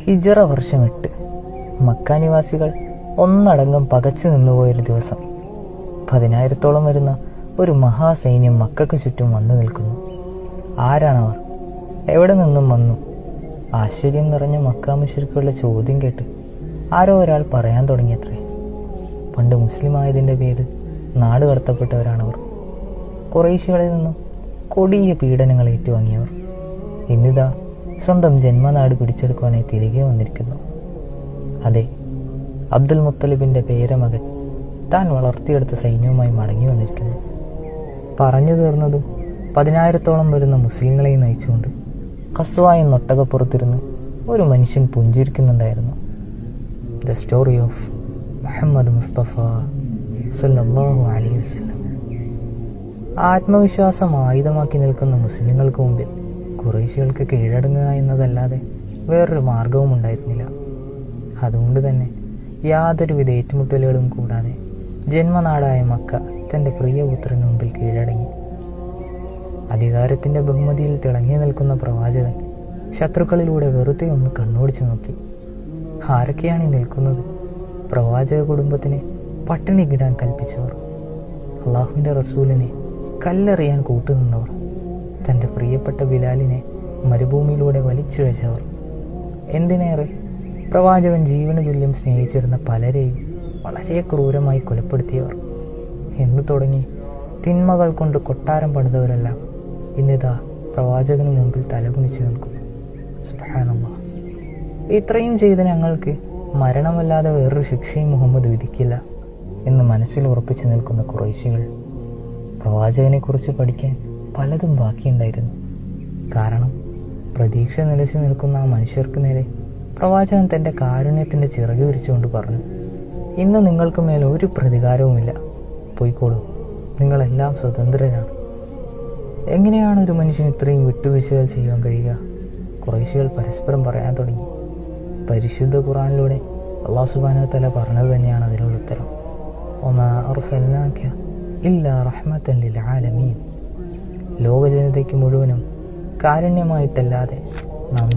ഹിജറ വർഷം 8 മക്ക നിവാസികൾ ഒന്നടങ്കം പകച്ചു നിന്നുപോയൊരു ദിവസം. 10,000-ഓളം വരുന്ന ഒരു മഹാസൈന്യം മക്കൾക്ക് ചുറ്റും വന്നു നിൽക്കുന്നു. ആരാണവർ? എവിടെ നിന്നും വന്നു? ആശ്ചര്യം നിറഞ്ഞ മക്ക മുശ്രിക്കുകളുടെ ചോദ്യം കേട്ട് ആരോ ഒരാൾ പറയാൻ തുടങ്ങിയത്രേ, പണ്ട് മുസ്ലിം ആയതിൻ്റെ പേരിൽ നാട് കടത്തപ്പെട്ടവരാണവർ. ഖുറൈശികളിൽ നിന്നും കൊടിയ പീഡനങ്ങൾ ഏറ്റുവാങ്ങിയവർ ഇന്നിതാ സ്വന്തം ജന്മനാട് പിടിച്ചെടുക്കുവാനായി തിരികെ വന്നിരിക്കുന്നു. അതെ, അബ്ദുൽ മുത്തലിബിൻ്റെ പേരമകൻ താൻ വളർത്തിയെടുത്ത സൈന്യവുമായി മടങ്ങി വന്നിരിക്കുന്നു. പറഞ്ഞു തീർന്നതും 10,000-ഓളം വരുന്ന മുസ്ലിങ്ങളെ നയിച്ചുകൊണ്ട് ഖസ്വ എന്ന ഒട്ടകപ്പുറത്തിരുന്ന് ഒരു മനുഷ്യൻ പുഞ്ചിരിക്കുന്നുണ്ടായിരുന്നു. The story of Muhammad Mustafa സല്ലല്ലാഹു അലൈഹി വസല്ലം. ആത്മവിശ്വാസം ആയുധമാക്കി നിൽക്കുന്ന മുസ്ലിങ്ങൾക്ക് മുമ്പിൽ ഖുറൈശികൾക്ക് കീഴടങ്ങുക എന്നതല്ലാതെ വേറൊരു മാർഗവും ഉണ്ടായിരുന്നില്ല. അതുകൊണ്ട് തന്നെ യാതൊരുവിധ ഏറ്റുമുട്ടലുകളും കൂടാതെ ജന്മനാടായ മക്ക തൻ്റെ പ്രിയപുത്രന് മുമ്പിൽ കീഴടങ്ങി. അധികാരത്തിൻ്റെ ബഹുമതിയിൽ തിളങ്ങി നിൽക്കുന്ന പ്രവാചകൻ ശത്രുക്കളിലൂടെ വെറുതെ ഒന്ന് കണ്ണോടിച്ചു നോക്കി. ആരൊക്കെയാണ് ഈ നിൽക്കുന്നത്? പ്രവാചക കുടുംബത്തിനെ പട്ടിണി കിടാൻ കൽപ്പിച്ചവർ, അള്ളാഹുവിൻ്റെ റസൂലിനെ കല്ലെറിയാൻ കൂട്ടുനിന്നവർ, തൻ്റെ പ്രിയപ്പെട്ട ബിലാലിനെ മരുഭൂമിയിലൂടെ വലിച്ചിഴച്ചവർ, എന്തിനേറെ പ്രവാചകൻ ജീവന് തുല്യം സ്നേഹിച്ചിരുന്ന പലരെയും വളരെ ക്രൂരമായി കൊലപ്പെടുത്തിയവർ എന്ന് തുടങ്ങി തിന്മകൾ കൊണ്ട് കൊട്ടാരം പണിതവരെല്ലാം ഇന്നിതാ പ്രവാചകന് മുമ്പിൽ തലകുനിച്ചു നിൽക്കുന്നു. സുബ്ഹാനല്ലാഹ്. ഇത്രയും ചെയ്ത് ഞങ്ങൾക്ക് മരണമല്ലാതെ വേറൊരു ശിക്ഷയും മുഹമ്മദ് വിധിക്കില്ല എന്ന് മനസ്സിൽ ഉറപ്പിച്ചു നിൽക്കുന്ന ഖുറൈശികൾ പ്രവാചകനെക്കുറിച്ച് പഠിക്കാൻ പലതും ബാക്കിയുണ്ടായിരുന്നു. കാരണം പ്രതീക്ഷ നിലച്ചു നിൽക്കുന്ന ആ മനുഷ്യർക്ക് നേരെ പ്രവാചകൻ തൻ്റെ കാരുണ്യത്തിൻ്റെ ചിറക് വിരിച്ചുകൊണ്ട് പറഞ്ഞു, ഇന്ന് നിങ്ങൾക്ക് മേൽ ഒരു പ്രതികാരവുമില്ല, പോയിക്കോളൂ, നിങ്ങളെല്ലാം സ്വതന്ത്രരാണ്. എങ്ങനെയാണ് ഒരു മനുഷ്യൻ ഇത്രയും വിട്ടുവീഴ്ചകൾ ചെയ്യുവാൻ കഴിയുക? ഖുറൈശികൾ പരസ്പരം പറയാൻ തുടങ്ങി. പരിശുദ്ധ ഖുർആനിലൂടെ അല്ലാഹു സുബ്ഹാനഹു വ തആല പറഞ്ഞത് തന്നെയാണ് അതിനുള്ള ഉത്തരം. വമാ അർസൽനാക ഇല്ലാ റഹ്മത്തൻ ലിൽ ആലമീൻ. ലോക ജനതയ്ക്ക് മുഴുവനും കാരുണ്യമായിട്ടല്ലാതെ നാം